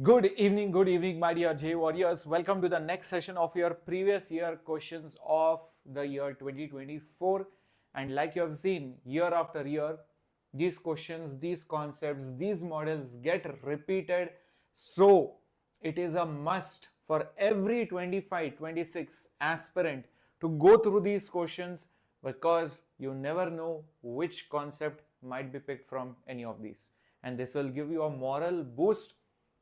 Good evening, my dear J Warriors. Welcome to the next session of your previous year questions of the year 2024. And like you have seen, year after year, these questions, these concepts, these models get repeated. So it is a must for every 25, 26 aspirant to go through these questions because you never know which concept might be picked from any of these. And this will give you a moral boost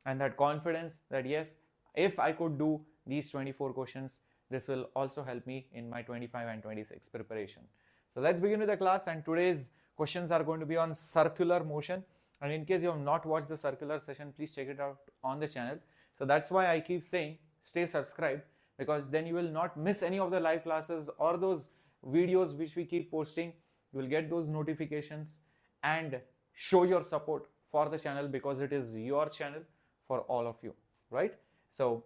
and that confidence that yes, if I could do these 24 questions, this will also help me in my 25 and 26 preparation. So let's begin with the class, and today's questions are going to be on circular motion. And in case you have not watched the circular session, please check it out on the channel. So that's why I keep saying stay subscribed, because then you will not miss any of the live classes or those videos which we keep posting. You will get those notifications and show your support for the channel, because it is your channel for all of you, right? So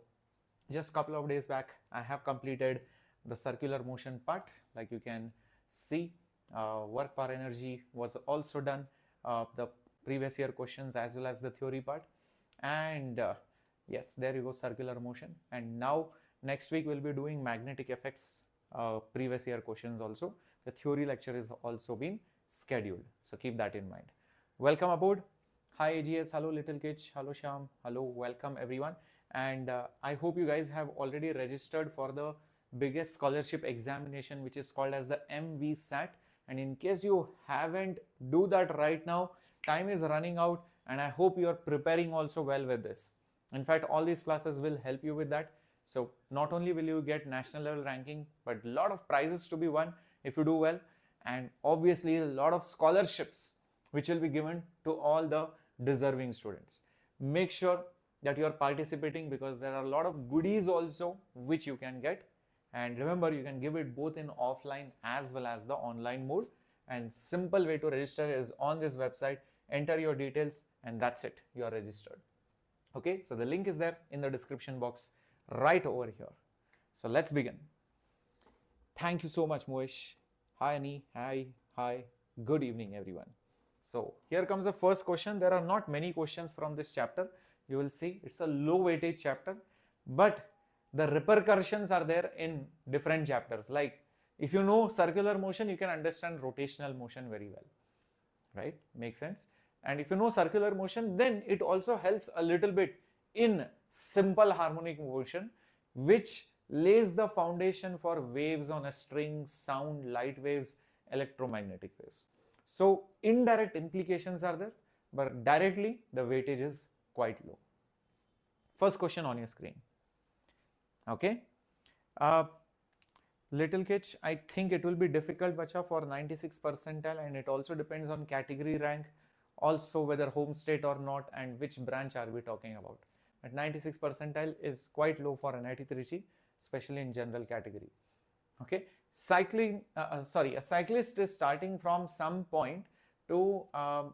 just a couple of days back, I have completed the circular motion part. Like you can see, work per energy was also done, the previous year questions as well as the theory part. And yes, there you go, circular motion. And now next week we'll be doing magnetic effects, previous year questions also. The theory lecture is also been scheduled, so keep that in mind. Welcome aboard. Hi AGS, hello Little Kitch, hello Sham, hello, welcome everyone. And I hope you guys have already registered for the biggest scholarship examination, which is called as the MVSAT. And in case you haven't do that right now, time is running out, and I hope you are preparing also well with this. In fact, all these classes will help you with that. So not only will you get national level ranking, but a lot of prizes to be won if you do well, and obviously a lot of scholarships which will be given to all the deserving students. Make sure that you are participating, because there are a lot of goodies also which you can get. And remember, you can give it both in offline as well as the online mode. And simple way to register is on this website. Enter your details and that's it, you are registered. Okay, so the link is there in the description box right over here. So let's begin. Thank you so much, Moish. Hi Annie. Hi. Good evening everyone. So here comes the first question. There are not many questions from this chapter. You will see it's a low weightage chapter, but the repercussions are there in different chapters. Like if you know circular motion, you can understand rotational motion very well, right? Makes sense. And if you know circular motion, then it also helps a little bit in simple harmonic motion, which lays the foundation for waves on a string, sound, light waves, electromagnetic waves. So indirect implications are there, but directly the weightage is quite low. First question on your screen. Okay. Little Kitch, I think it will be difficult, bacha, for 96 percentile, and it also depends on category rank, also whether home state or not, and which branch are we talking about. But 96 percentile is quite low for NIT Trichy, especially in general category. Okay, a cyclist is starting from some point to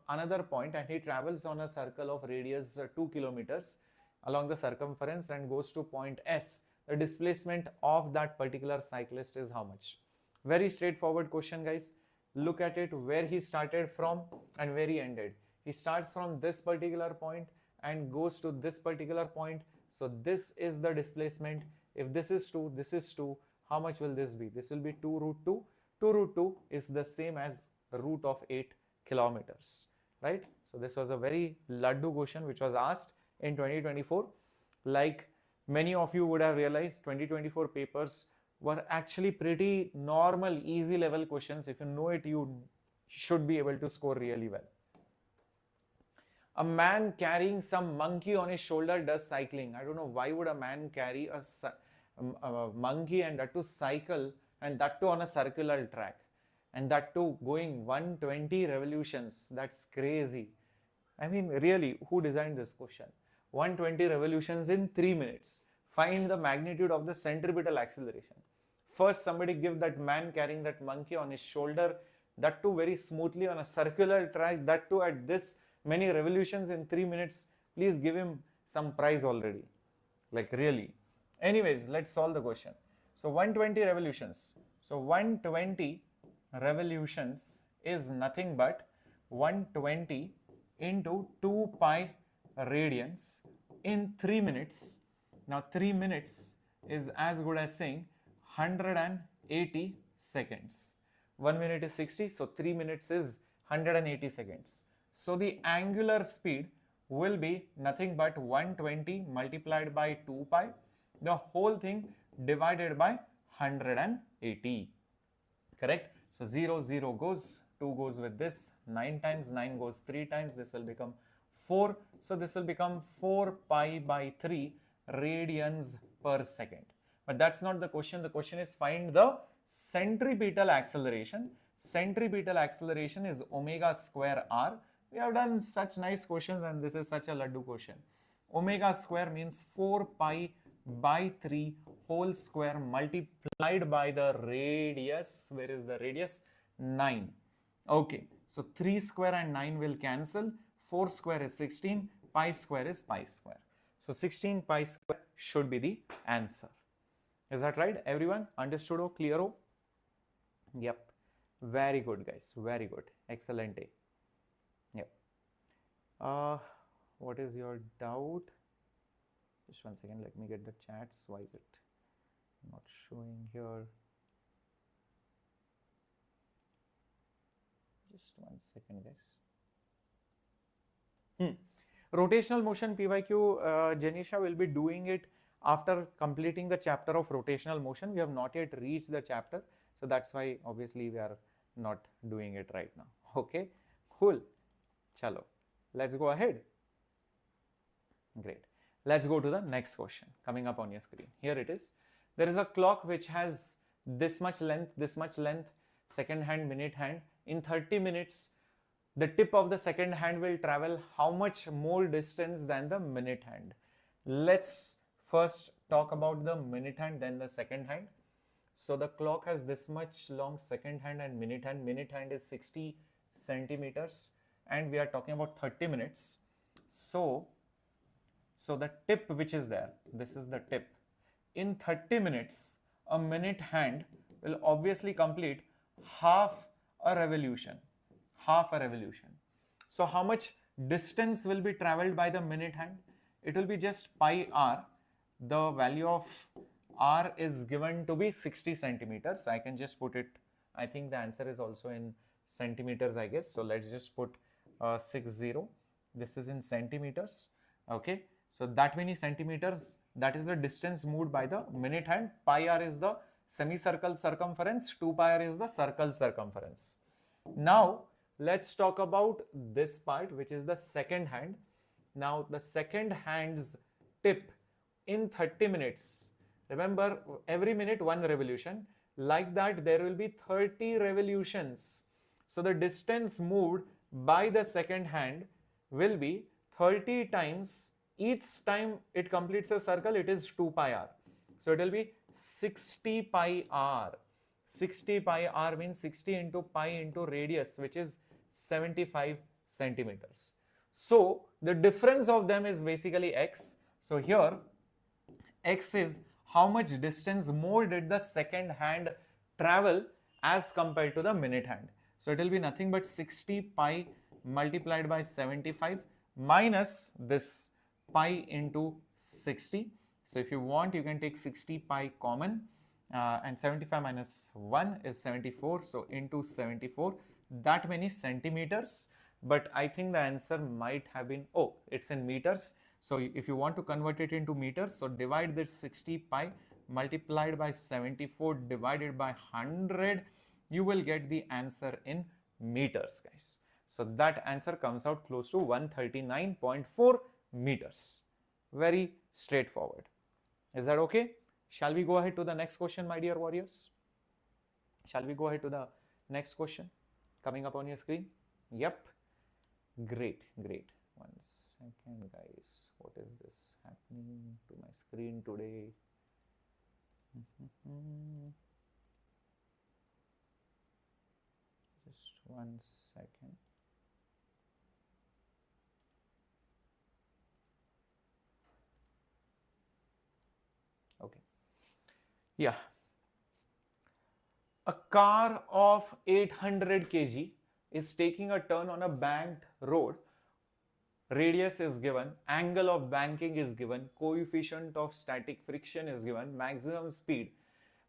another point, and he travels on a circle of radius 2 kilometers along the circumference and goes to point S. The displacement of that particular cyclist is how much? Very straightforward question, guys. Look at it, where he started from and where he ended. He starts from this particular point and goes to this particular point. So this is the displacement. If this is 2, this is 2. How much will this be? This will be 2 root 2. 2 root 2 is the same as root of 8 kilometers, right? So this was a very laddu question which was asked in 2024. Like many of you would have realized, 2024 papers were actually pretty normal, easy level questions. If you know it, you should be able to score really well. A man carrying some monkey on his shoulder does cycling. I don't know why would a man carry a monkey and that to cycle, and that too on a circular track, and that too going 120 revolutions. That's crazy. I mean, really, who designed this question? 120 revolutions in 3 minutes. Find the magnitude of the centripetal acceleration. First, somebody give that man carrying that monkey on his shoulder, that too very smoothly on a circular track, that too at this many revolutions in 3 minutes. Please give him some prize already. Like really. Anyways, let's solve the question. So 120 revolutions. So 120 revolutions is nothing but 120 into 2 pi radians in 3 minutes. Now 3 minutes is as good as saying 180 seconds. 1 minute is 60, so 3 minutes is 180 seconds. So the angular speed will be nothing but 120 multiplied by 2 pi, the whole thing divided by 180. Correct? So 0, 0 goes, 2 goes with this, 9 times, 9 goes 3 times, this will become 4. So this will become 4 pi by 3 radians per second. But that's not the question. The question is find the centripetal acceleration. Centripetal acceleration is omega square r. We have done such nice questions and this is such a laddu question. Omega square means 4 pi by 3 whole square multiplied by the radius. Where is the radius? 9. Okay, so 3 square and 9 will cancel. 4 square is 16. Pi square is pi square. So 16 pi square should be the answer. Is that right? Everyone understood or clear? Oh? Yep. Very good, guys. Very good. Excellent day. Yep. What is your doubt? Just 1 second. Let me get the chats. Why is it not showing here? Just 1 second, guys. Rotational motion PYQ, Janisha will be doing it after completing the chapter of rotational motion. We have not yet reached the chapter, so that's why obviously we are not doing it right now. Okay, cool. Chalo, let's go ahead. Great. Let's go to the next question coming up on your screen. Here it is. There is a clock which has this much length, second hand, minute hand. In 30 minutes, the tip of the second hand will travel how much more distance than the minute hand? Let's first talk about the minute hand, then the second hand. So the clock has this much long second hand and minute hand. Minute hand is 60 centimeters and we are talking about 30 minutes. So the tip which is there, this is the tip. In 30 minutes, a minute hand will obviously complete half a revolution. So how much distance will be traveled by the minute hand? It will be just pi r. The value of r is given to be 60 centimeters. I can just put it, I think the answer is also in centimeters, I guess. So let's just put 60. This is in centimeters. Okay. So that many centimeters, that is the distance moved by the minute hand. Pi r is the semicircle circumference, 2 pi r is the circle circumference. Now let's talk about this part, which is the second hand. Now the second hand's tip in 30 minutes. Remember, every minute one revolution. Like that, there will be 30 revolutions. So the distance moved by the second hand will be 30 times. Each time it completes a circle, it is 2 pi r. So it will be 60 pi r. 60 pi r means 60 into pi into radius, which is 75 centimeters. So the difference of them is basically x. So here x is how much distance more did the second hand travel as compared to the minute hand. So it will be nothing but 60 pi multiplied by 75 minus this pi into 60. So if you want, you can take 60 pi common and 75 minus 1 is 74. So into 74, that many centimeters. But I think the answer might have been, oh, it's in meters. So if you want to convert it into meters, so divide this 60 pi multiplied by 74 divided by 100, you will get the answer in meters, guys. So that answer comes out close to 139.4 meters. Very straightforward. Is that okay? Shall we go ahead to the next question, my dear warriors? Shall we go ahead to the next question coming up on your screen? Yep. Great, great. 1 second, guys. What is this happening to my screen today? Just 1 second. Okay. Yeah. A car of 800 kg is taking a turn on a banked road radius is given, angle of banking is given, coefficient of static friction is given, maximum speed.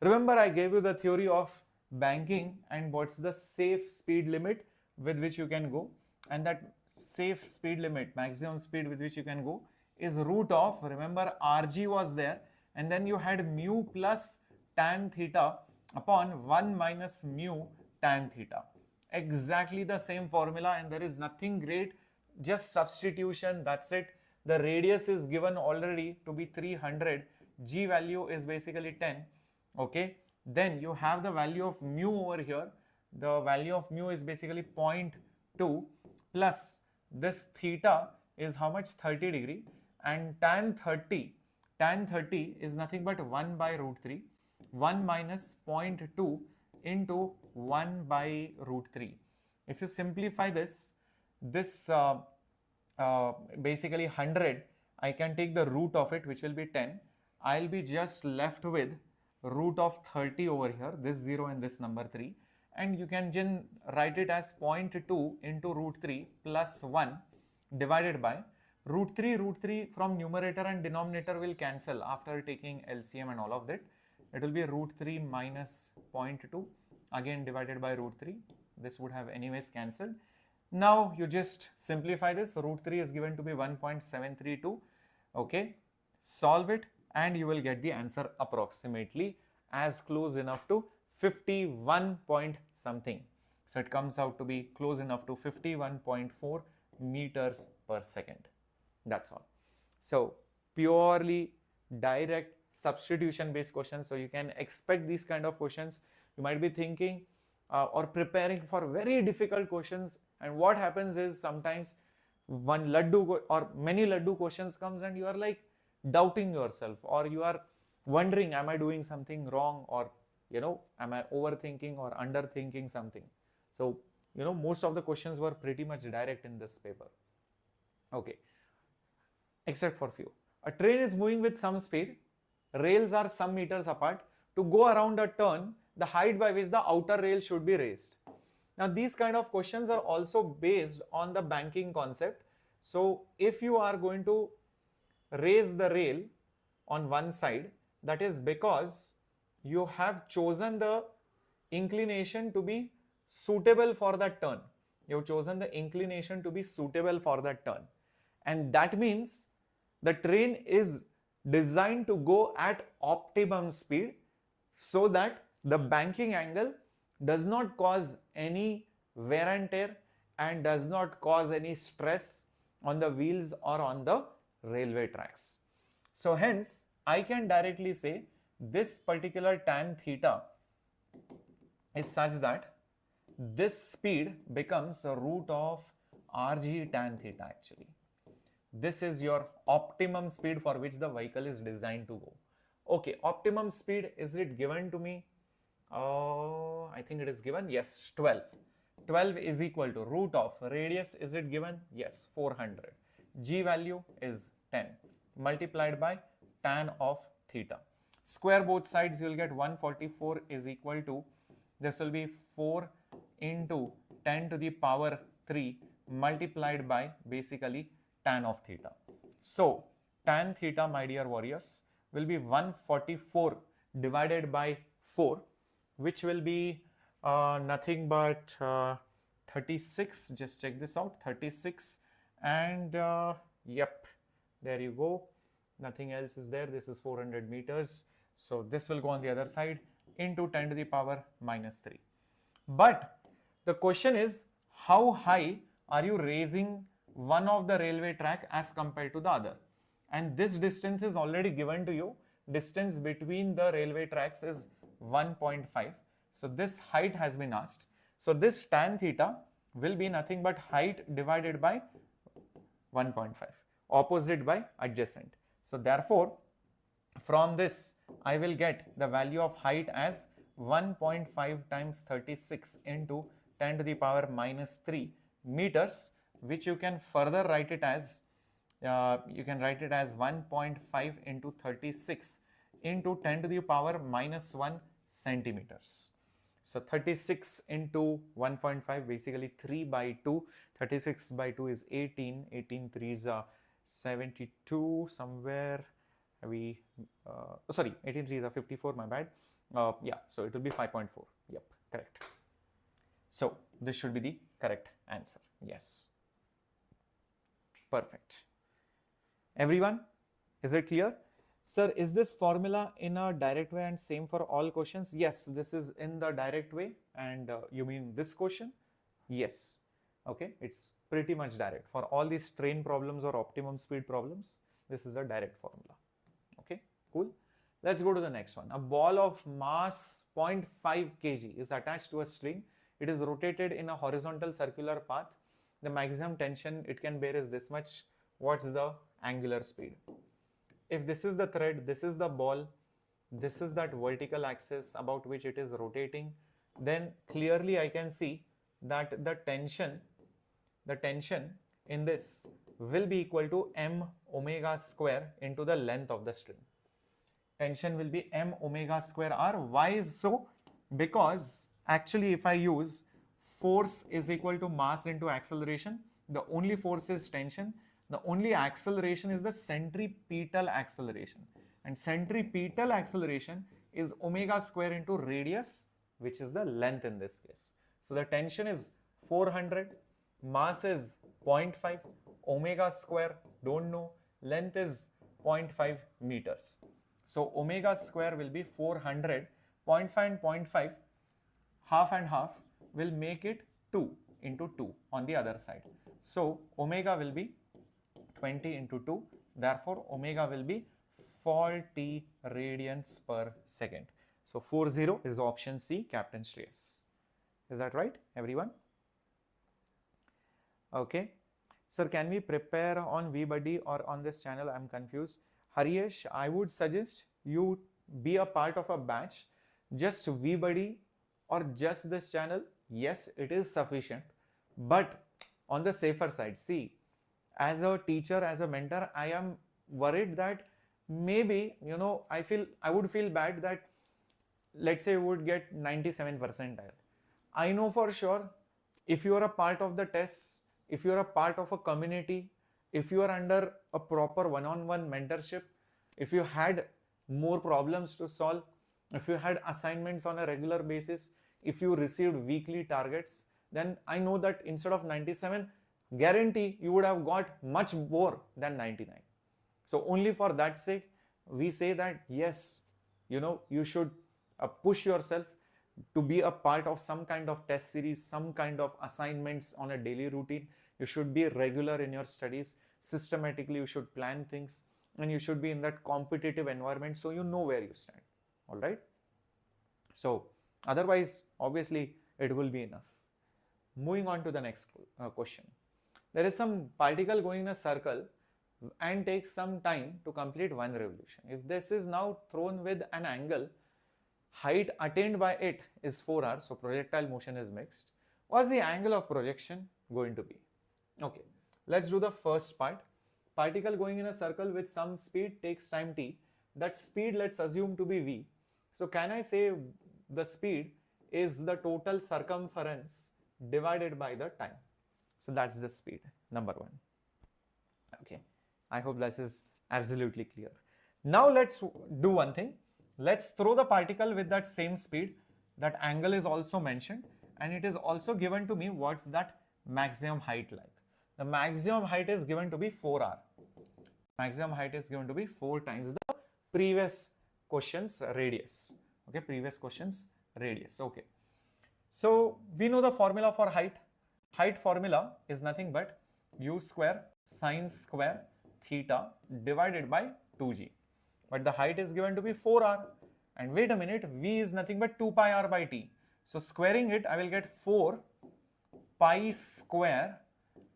Remember, I gave you the theory of banking and what's the safe speed limit with which you can go, and that safe speed limit, maximum speed with which you can go, is root of, remember Rg was there, and then you had mu plus tan theta upon 1 minus mu tan theta. Exactly the same formula, and there is nothing great, just substitution, that's it. The radius is given already to be 300, g value is basically 10, okay. Then you have the value of mu over here, the value of mu is basically 0.2 plus this theta is how much, 30 degree, and tan 30 is nothing but 1 by root 3, 1 minus 0.2 into 1 by root 3. If you simplify this basically 100, I can take the root of it, which will be 10. I'll be just left with root of 30 over here, this 0 and this number 3, and you can then write it as 0.2 into root 3 plus 1 divided by root 3 from numerator and denominator will cancel after taking LCM and all of that. It will be root 3 minus 0.2 again divided by root 3. This would have anyways cancelled. Now you just simplify this. Root 3 is given to be 1.732. Okay, solve it and you will get the answer approximately as close enough to 51 point something. So it comes out to be close enough to 51.4 meters per second. That's all. So purely direct substitution based questions. So you can expect these kind of questions. You might be thinking or preparing for very difficult questions, and what happens is sometimes one laddu or many laddu questions comes and you are like doubting yourself, or you are wondering, am I doing something wrong, or am I overthinking or underthinking something. So most of the questions were pretty much direct in this paper. Okay, except for few. A train is moving with some speed, rails are some meters apart. To go around a turn, the height by which the outer rail should be raised. Now these kind of questions are also based on the banking concept. So if you are going to raise the rail on one side, that is because you have chosen the inclination to be suitable for that turn. You have chosen the inclination to be suitable for that turn. And that means the train is designed to go at optimum speed so that the banking angle does not cause any wear and tear and does not cause any stress on the wheels or on the railway tracks. So hence, I can directly say this particular tan theta is such that this speed becomes a root of Rg tan theta actually. This is your optimum speed for which the vehicle is designed to go. Okay, optimum speed, is it given to me? I think it is given, yes, 12. 12 is equal to root of radius, is it given? Yes, 400. G value is 10 multiplied by tan of theta. Square both sides, you will get 144 is equal to, this will be 4 into 10 to the power 3 multiplied by basically tan of theta. So tan theta, my dear warriors, will be 144 divided by 4, which will be nothing but 36. Just check this out, 36, and yep, there you go. Nothing else is there. This is 400 meters. So this will go on the other side into 10 to the power minus 3. But the question is, how high are you raising one of the railway track as compared to the other? And this distance is already given to you. Distance between the railway tracks is 1.5. So this height has been asked. So this tan theta will be nothing but height divided by 1.5, opposite by adjacent. So therefore, from this, I will get the value of height as 1.5 times 36 into 10 to the power minus 3 meters, which you can further write it as 1.5 into 36 into 10 to the power minus 1 centimeters. So 36 into 1.5, basically 3 by 2 36 by 2 is 18. 18 threes are 72 somewhere. We sorry, 18 threes are 54, my bad. Yeah, so it will be 5.4. Yep, correct. So this should be the correct answer. Yes. Perfect. Everyone, is it clear? Sir, is this formula in a direct way and same for all questions? Yes, this is in the direct way. And you mean this question? Yes. Okay, it's pretty much direct. For all these train problems or optimum speed problems, this is a direct formula. Okay, cool. Let's go to the next one. A ball of mass 0.5 kg is attached to a string. It is rotated in a horizontal circular path. The maximum tension it can bear is this much. What's the angular speed? If this is the thread, this is the ball, this is that vertical axis about which it is rotating, then clearly I can see that the tension in this will be equal to m omega square into the length of the string. Tension will be m omega square r. Why is so? Because actually if I use force is equal to mass into acceleration, the only force is tension, the only acceleration is the centripetal acceleration, and centripetal acceleration is omega square into radius, which is the length in this case. So the tension is 400, mass is 0.5, omega square don't know, length is 0.5 meters. So omega square will be 400, 0.5 and 0.5, half and half will make it 2 into 2 on the other side. So omega will be 20 into 2, therefore omega will be 40 radians per second. So 40 is option C, Captain Shreyas. Is that right, everyone? Okay. Sir, can we prepare on VBuddy or on this channel? I'm confused. Hariyesh, I would suggest you be a part of a batch. Just VBuddy or just this channel, yes, it is sufficient. But on the safer side, see, as a teacher, as a mentor, I am worried that maybe, I would feel bad that, let's say you would get 97 percentile. I know for sure, if you are a part of the tests, if you are a part of a community, if you are under a proper one-on-one mentorship, if you had more problems to solve, if you had assignments on a regular basis, if you received weekly targets, then I know that instead of 97, guarantee you would have got much more than 99. So only for that sake, we say that yes, you should push yourself to be a part of some kind of test series, some kind of assignments on a daily routine. You should be regular in your studies. Systematically, you should plan things, and you should be in that competitive environment so you know where you stand. All right. So otherwise, obviously, it will be enough. Moving on to the next question. There is some particle going in a circle and takes some time to complete one revolution. If this is now thrown with an angle, height attained by it is 4r, so projectile motion is mixed. What's the angle of projection going to be? Okay, let's do the first part. Particle going in a circle with some speed takes time t. That speed let's assume to be v. So can I say the speed is the total circumference divided by the time? So that's the speed, number one. Okay, I hope this is absolutely clear. Now let's do one thing. Let's throw the particle with that same speed. That angle is also mentioned, and it is also given to me what's that maximum height like. The maximum height is given to be 4r. Maximum height is given to be 4 times the previous question's radius. Okay, previous question's radius. Okay. So we know the formula for height. Height formula is nothing but u square sine square theta divided by 2g. But the height is given to be 4r. And wait a minute, v is nothing but 2 pi r by t. So squaring it, I will get 4 pi square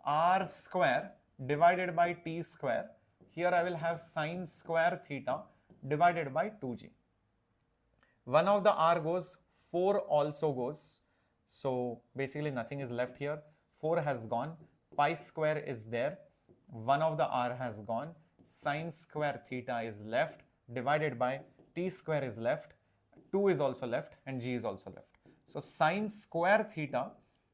r square divided by t square. Here I will have sine square theta divided by 2g. One of the r goes, 4 also goes. So basically nothing is left here. 4 has gone, pi square is there, one of the r has gone, sine square theta is left, divided by t square is left, 2 is also left, and g is also left. So sine square theta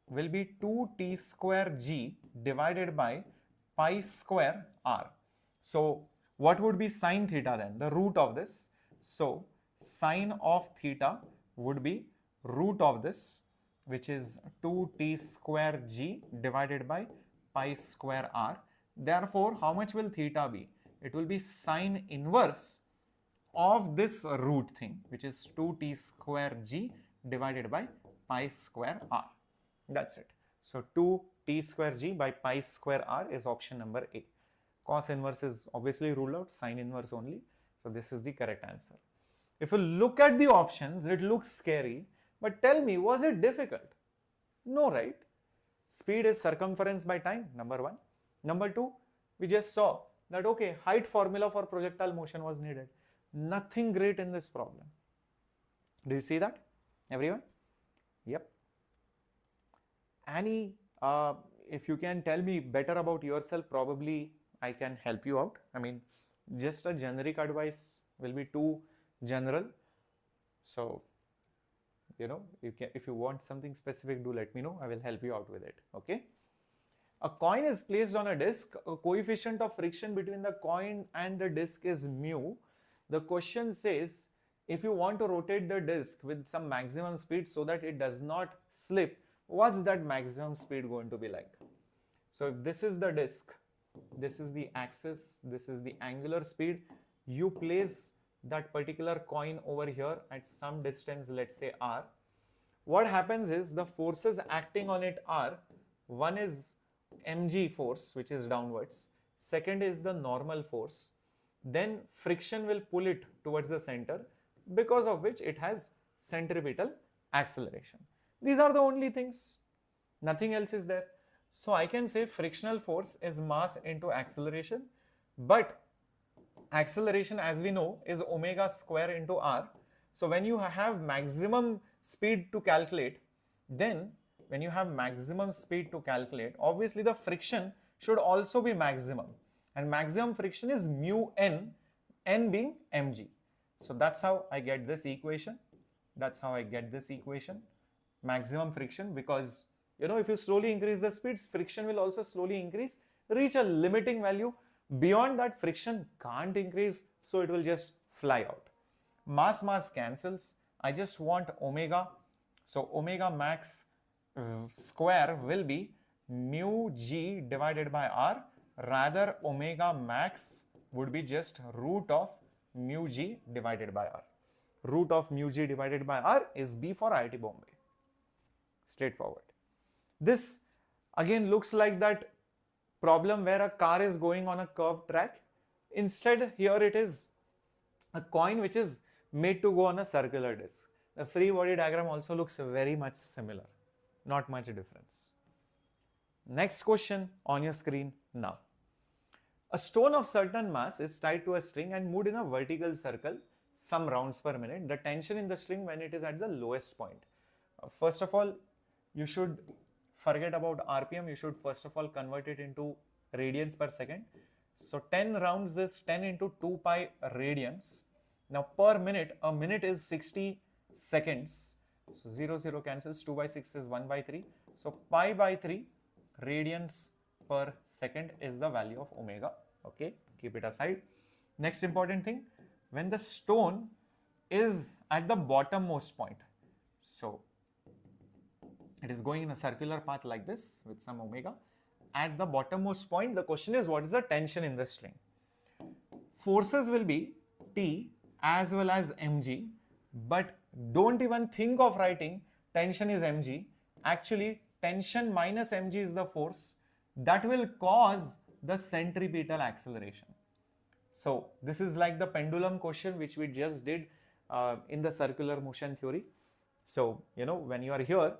will be 2t square g divided by pi square r. So what would be sine theta then? The root of this. So sine of theta would be root of this, which is 2t square g divided by pi square r. Therefore, how much will theta be? It will be sine inverse of this root thing, which is 2t square g divided by pi square r. That's it. So 2t square g by pi square r is option number A. Cos inverse is obviously ruled out, sine inverse only. So this is the correct answer. If you look at the options, it looks scary, but tell me, was it difficult? No, right? Speed is circumference by time, number one. Number two, we just saw that, okay, height formula for projectile motion was needed. Nothing great in this problem. Do you see that, everyone? Yep. Annie, if you can tell me better about yourself, probably I can help you out. I mean, just a generic advice will be too general. So, you know, if you want something specific, do let me know. I will help you out with it. Okay. A coin is placed on a disc. A coefficient of friction between the coin and the disc is mu. The question says, if you want to rotate the disc with some maximum speed so that it does not slip, what's that maximum speed going to be like? So if this is the disc, this is the axis, this is the angular speed, you place that particular coin over here at some distance, let's say r. What happens is the forces acting on it are, one is mg force, which is downwards, second is the normal force, then friction will pull it towards the center, because of which it has centripetal acceleration. These are the only things, nothing else is there. So I can say frictional force is mass into acceleration, but acceleration, as we know, is omega square into r. So when you have maximum speed to calculate, then when you have maximum speed to calculate, obviously the friction should also be maximum, and maximum friction is mu n, n being mg. So that's how I get this equation. That's how I get this equation. Maximum friction, because you know, if you slowly increase the speeds, friction will also slowly increase, reach a limiting value. Beyond that, friction can't increase, so it will just fly out. Mass cancels. I just want omega. So omega max square will be mu g divided by r. Rather, omega max would be just root of mu g divided by r. Root of mu g divided by r is B for IIT Bombay. Straightforward. This again looks like that problem where a car is going on a curved track. Instead, here it is a coin which is made to go on a circular disc. The free body diagram also looks very much similar. Not much difference. Next question on your screen now. A stone of certain mass is tied to a string and moved in a vertical circle some rounds per minute. The tension in the string when it is at the lowest point. First of all, you should forget about RPM. You should first of all convert it into radians per second. So 10 rounds is 10 into 2 pi radians. Now per minute, a minute is 60 seconds. So 0, 0 cancels, 2 by 6 is 1 by 3. So pi by 3 radians per second is the value of omega. Okay, keep it aside. Next important thing, when the stone is at the bottommost point, so it is going in a circular path like this with some omega. At the bottommost point, the question is, what is the tension in the string? Forces will be T as well as mg, but don't even think of writing tension is mg. Actually, tension minus mg is the force that will cause the centripetal acceleration. So this is like the pendulum question which we just did in the circular motion theory. So, you know, when you are here,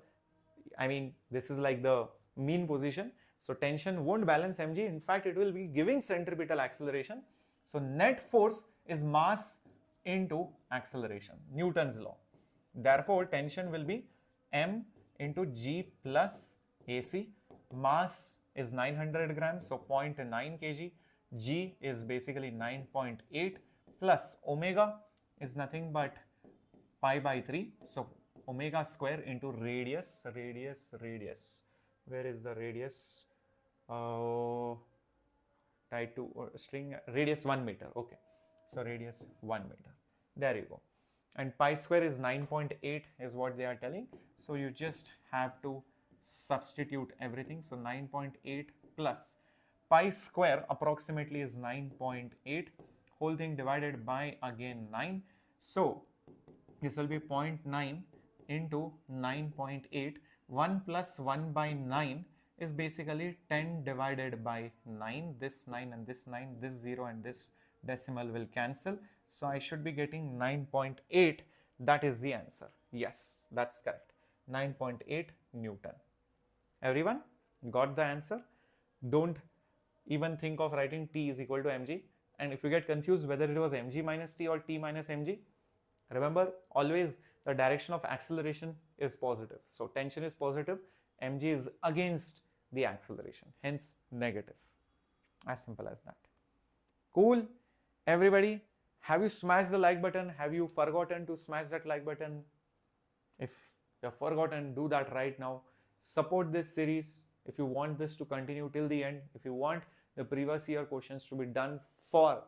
I mean, this is like the mean position. So tension won't balance mg. In fact, it will be giving centripetal acceleration. So net force is mass into acceleration, Newton's law. Therefore, tension will be m into g plus AC. Mass is 900 grams, so 0.9 kg. G is basically 9.8 plus omega is nothing but pi by 3. So omega square into radius. Where is the radius? Tied to string radius 1 meter. Okay, so radius 1 meter. There you go. And pi square is 9.8 is what they are telling. So you just have to substitute everything. So 9.8 plus pi square approximately is 9.8. Whole thing divided by again 9. So this will be 0.9 into 9.8. 1 plus 1 by 9 is basically 10 divided by 9. This 9 and this 9, this 0 and this decimal will cancel. So I should be getting 9.8. That is the answer. Yes, that's correct. 9.8 Newton. Everyone got the answer? Don't even think of writing T is equal to mg. And if you get confused whether it was mg minus T or T minus mg, remember always the direction of acceleration is positive. So tension is positive, mg is against the acceleration, hence negative. As simple as that. Cool. Everybody, have you smashed the like button? Have you forgotten to smash that like button? If you have forgotten, do that right now. Support this series if you want this to continue till the end. If you want the previous year questions to be done for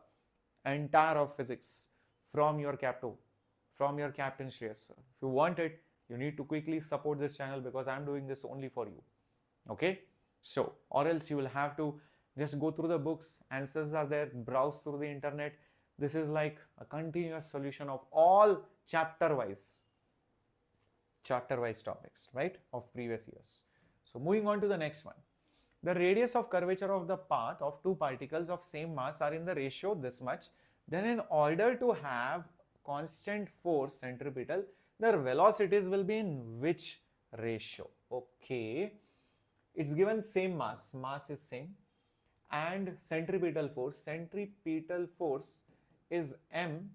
entire of physics from your captain Shreyas sir. If you want it, you need to quickly support this channel because I'm doing this only for you. Okay? So, or else you will have to just go through the books, answers are there, browse through the internet. This is like a continuous solution of all chapter-wise topics, right, of previous years. So, moving on to the next one. The radius of curvature of the path of two particles of same mass are in the ratio this much. Then in order to have constant force centripetal, their velocities will be in which ratio? Okay, it's given same mass is same, and centripetal force is m,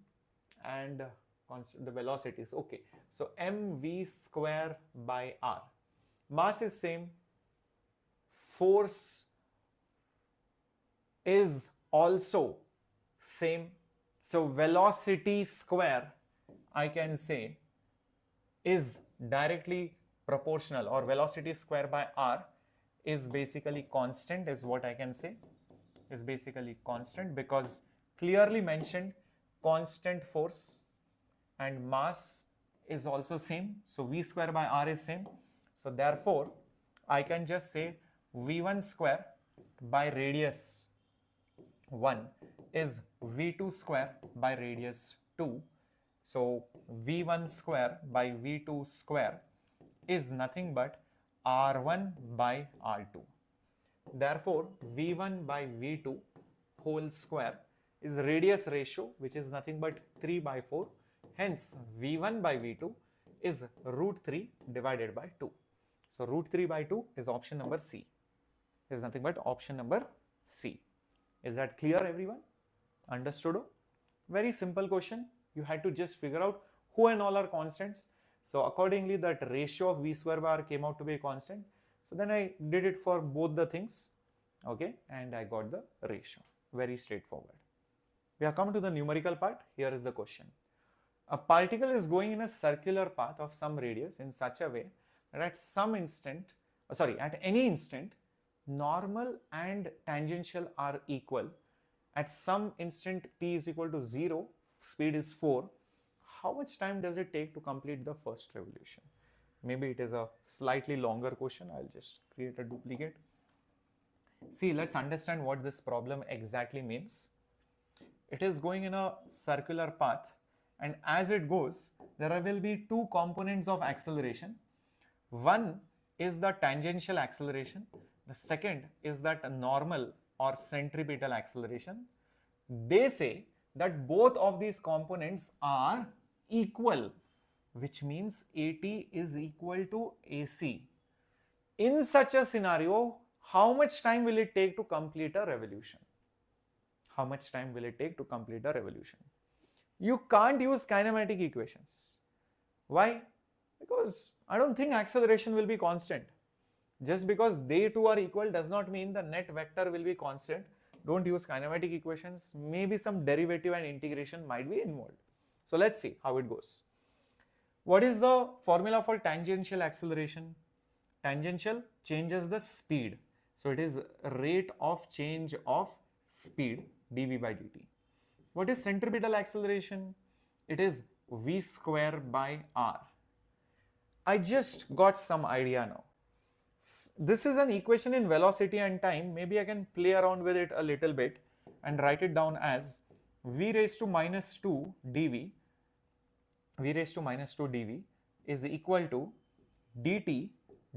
and the velocities, okay, so mv square by r. Mass is same, force is also same, so velocity square I can say is directly proportional, or velocity square by r is basically constant, is what I can say, is basically constant, because clearly mentioned constant force and mass is also same, so v square by r is same. So therefore I can just say v1 square by radius 1 is v2 square by radius 2. So v1 square by v2 square is nothing but r1 by r2. Therefore v1 by v2 whole square is radius ratio, which is nothing but 3 by 4. Hence v1 by v2 is root 3 divided by 2. So root 3 by 2 is option number C. Is nothing but option number C. Is that clear, everyone? Understood? Very simple question. You had to just figure out who and all are constants. So accordingly that ratio of v square by r came out to be a constant. So then I did it for both the things, okay, and I got the ratio. Very straightforward. We have come to the numerical part. Here is the question. A particle is going in a circular path of some radius in such a way that at any instant, normal and tangential are equal. At some instant t is equal to 0, speed is 4. How much time does it take to complete the first revolution? Maybe it is a slightly longer question. I'll just create a duplicate. See, let's understand what this problem exactly means. It is going in a circular path, and as it goes, there will be two components of acceleration. One is the tangential acceleration. The second is that normal or centripetal acceleration. They say that both of these components are equal, which means AT is equal to AC. In such a scenario, how much time will it take to complete a revolution? How much time will it take to complete a revolution? You can't use kinematic equations. Why? Because I don't think acceleration will be constant. Just because they two are equal does not mean the net vector will be constant. Don't use kinematic equations. Maybe some derivative and integration might be involved. So let's see how it goes. What is the formula for tangential acceleration? Tangential changes the speed. So it is rate of change of speed dv by dt. What is centripetal acceleration? It is v square by r. I just got some idea now. This is an equation in velocity and time. Maybe I can play around with it a little bit and write it down as v raised to minus 2 dv, v raised to minus 2 dv is equal to dt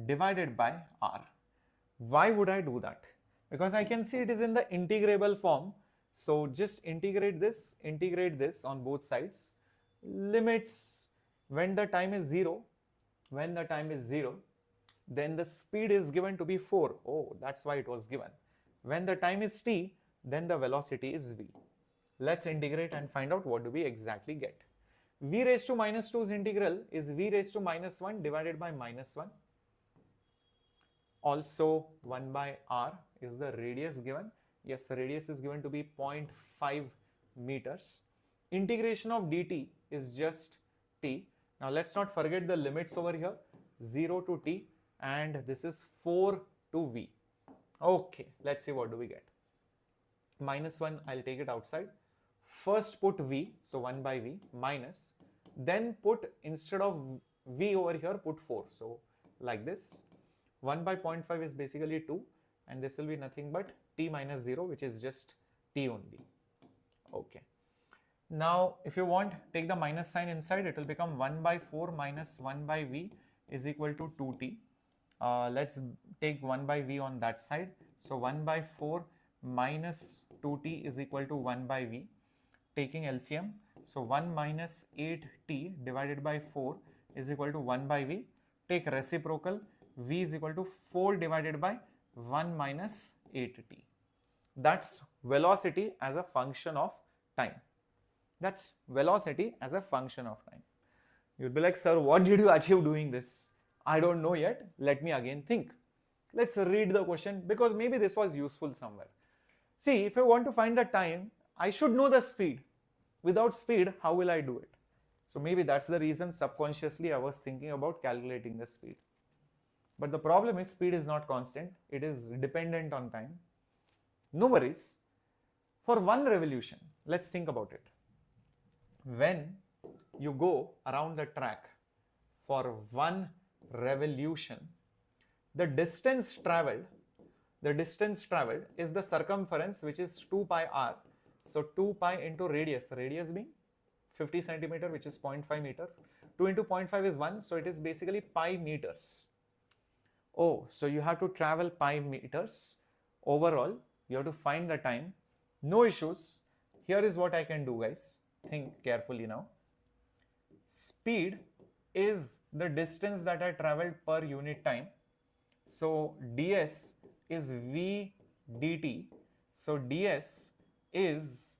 divided by r. Why would I do that? Because I can see it is in the integrable form. So just integrate this on both sides. Limits when the time is 0, then the speed is given to be 4. Oh, that's why it was given. When the time is t, then the velocity is v. Let's integrate and find out what do we exactly get. V raised to minus 2's integral is v raised to minus 1 divided by minus 1. Also 1 by r is the radius given. Yes, the radius is given to be 0.5 meters. Integration of dt is just t. Now let's not forget the limits over here, 0 to t, and this is 4 to v. Okay, let's see what do we get. Minus 1, I'll take it outside. First put v, so 1 by v, minus, then put, instead of v over here, put 4. So like this, 1 by 0.5 is basically 2, and this will be nothing but t minus 0, which is just t only. Okay. Now, if you want, take the minus sign inside, it will become 1 by 4 minus 1 by v is equal to 2t. Let's take 1 by v on that side. So 1 by 4 minus 2t is equal to 1 by v. Taking LCM, so 1 minus 8t divided by 4 is equal to 1 by v. Take reciprocal, v is equal to 4 divided by 1 minus 8t. That's velocity as a function of time. That's velocity as a function of time. You'll be like, sir, what did you achieve doing this? I don't know yet. Let me again think. Let's read the question, because maybe this was useful somewhere. See, if I want to find the time, I should know the speed. Without speed, how will I do it? So maybe that's the reason subconsciously I was thinking about calculating the speed. But the problem is speed is not constant. It is dependent on time. No worries. For one revolution, let's think about it. When you go around the track for one revolution, the distance traveled is the circumference, which is 2 pi r. So 2 pi into radius being 50 centimeter, which is 0.5 meters. 2 into 0.5 is 1, so it is basically pi meters. Oh, so you have to travel pi meters. Overall, you have to find the time. No issues. Here is what I can do, guys. Think carefully now. Speed is the distance that I traveled per unit time. So ds is v dt. So ds is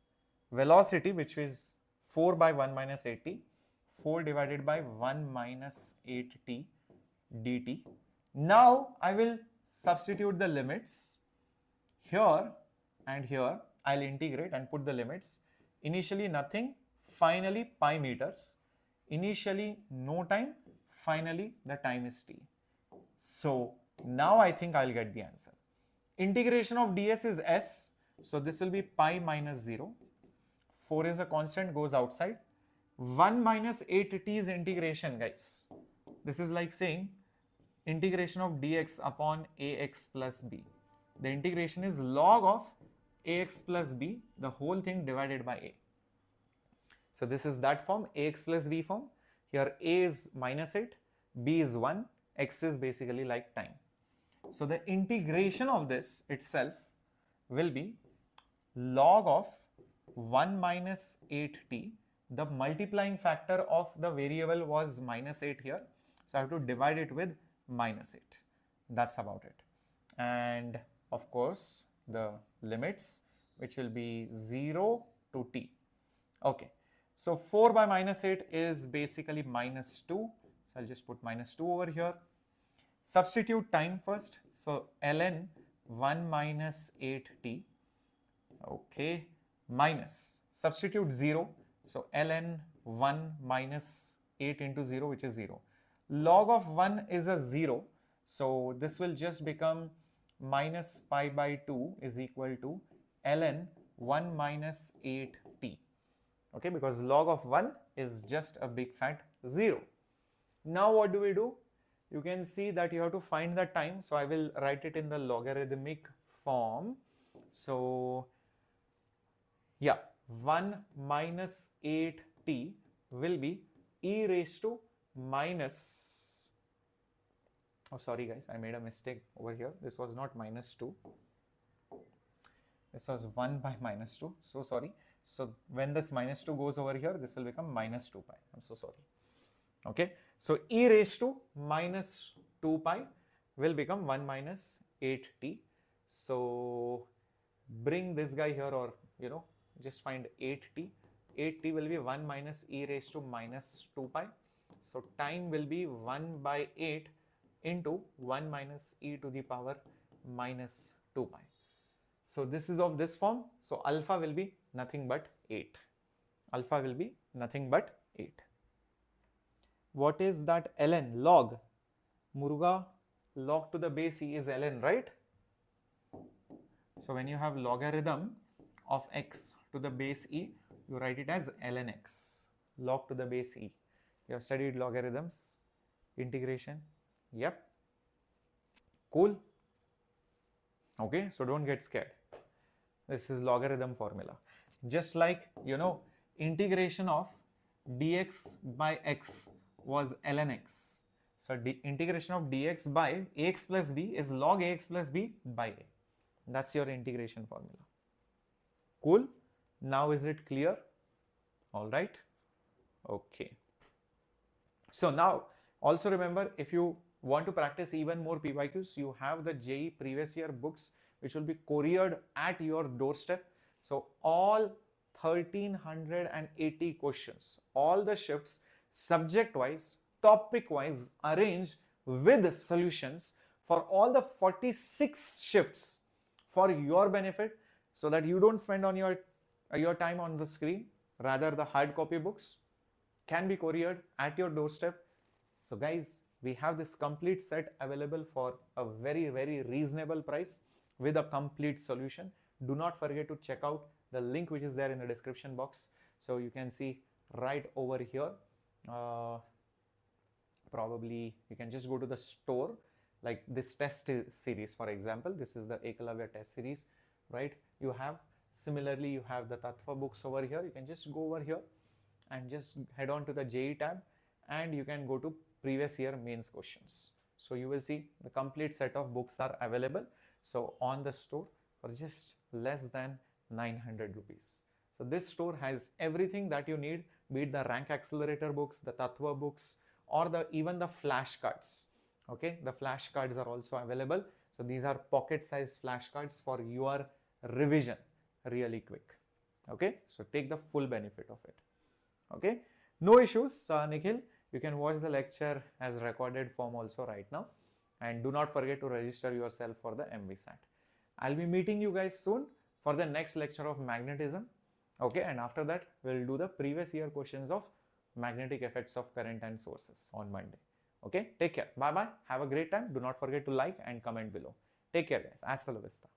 velocity, which is 4 by 1 minus 8t. 4 divided by 1 minus 8t dt. Now I will substitute the limits here and here. I'll integrate and put the limits. Initially nothing, finally pi meters. Initially no time, finally the time is t. So now I think I'll get the answer. Integration of ds is s, so this will be pi minus 0. 4 is a constant, goes outside. 1 minus 8t's integration, guys. This is like saying integration of dx upon ax plus b. The integration is log of ax plus b, the whole thing divided by a. So this is that form, ax plus b form. Here a is minus 8, b is 1, x is basically like time. So the integration of this itself will be log of 1 minus 8t. The multiplying factor of the variable was minus 8 here. So I have to divide it with minus 8. That's about it. And of course, the limits, which will be 0 to t. Okay. So 4 by minus 8 is basically minus 2. So I'll just put minus 2 over here. Substitute time first. So ln 1 minus 8t. Okay. Minus. Substitute 0. So ln 1 minus 8 into 0, which is 0. Log of 1 is a 0. So this will just become minus pi by 2 is equal to ln 1 minus 8t. Okay, because log of 1 is just a big fat 0. Now what do we do? You can see that you have to find the time. So I will write it in the logarithmic form. So yeah, 1 minus 8t will be e raised to minus, oh sorry guys, I made a mistake over here. This was not minus 2. This was 1 by minus 2. So sorry. So when this minus 2 goes over here, this will become minus 2 pi. I'm so sorry. Okay. So e raised to minus 2 pi will become 1 minus 8t. So bring this guy here, or just find 8t. 8t will be 1 minus e raised to minus 2 pi. So time will be 1 by 8 into 1 minus e to the power minus 2 pi. So this is of this form. So alpha will be nothing but 8. Alpha will be nothing but 8. What is that ln? Log. Muruga, log to the base e is ln, right? So when you have logarithm of x to the base e, you write it as ln x. Log to the base e. You have studied logarithms, integration. Yep. Cool. Okay, so don't get scared. This is logarithm formula. Just like, integration of dx by x was ln x. So integration of dx by ax plus b is log ax plus b by a. That's your integration formula. Cool. Now is it clear? All right. Okay. So now also remember, if you want to practice even more PYQs, you have the JEE previous year books which will be couriered at your doorstep. So all 1380 questions, all the shifts, subject wise, topic wise, arranged with solutions for all the 46 shifts for your benefit, so that you don't spend on your time on the screen. Rather, the hard copy books can be couriered at your doorstep. So guys, we have this complete set available for a very, very reasonable price with a complete solution. Do not forget to check out the link which is there in the description box. So you can see right over here. Probably you can just go to the store, like this test series, for example. This is the Ekalavya test series, right? You have similarly, you have the Tatva books over here. You can just go over here and just head on to the JEE tab, and you can go to previous year mains questions. So you will see the complete set of books are available. So on the store for just less than 900 rupees. So this store has everything that you need, be it the rank accelerator books, the Tatva books, or even the flashcards. Okay, the flashcards are also available. So these are pocket size flashcards for your revision really quick. Okay, so take the full benefit of it. Okay, no issues, Nikhil. You can watch the lecture as recorded form also right now, and do not forget to register yourself for the MVSAT. I'll be meeting you guys soon for the next lecture of magnetism. Okay, and after that we'll do the previous year questions of magnetic effects of current and sources on Monday. Okay, take care. Bye bye. Have a great time. Do not forget to like and comment below. Take care, guys. Hasta la vista.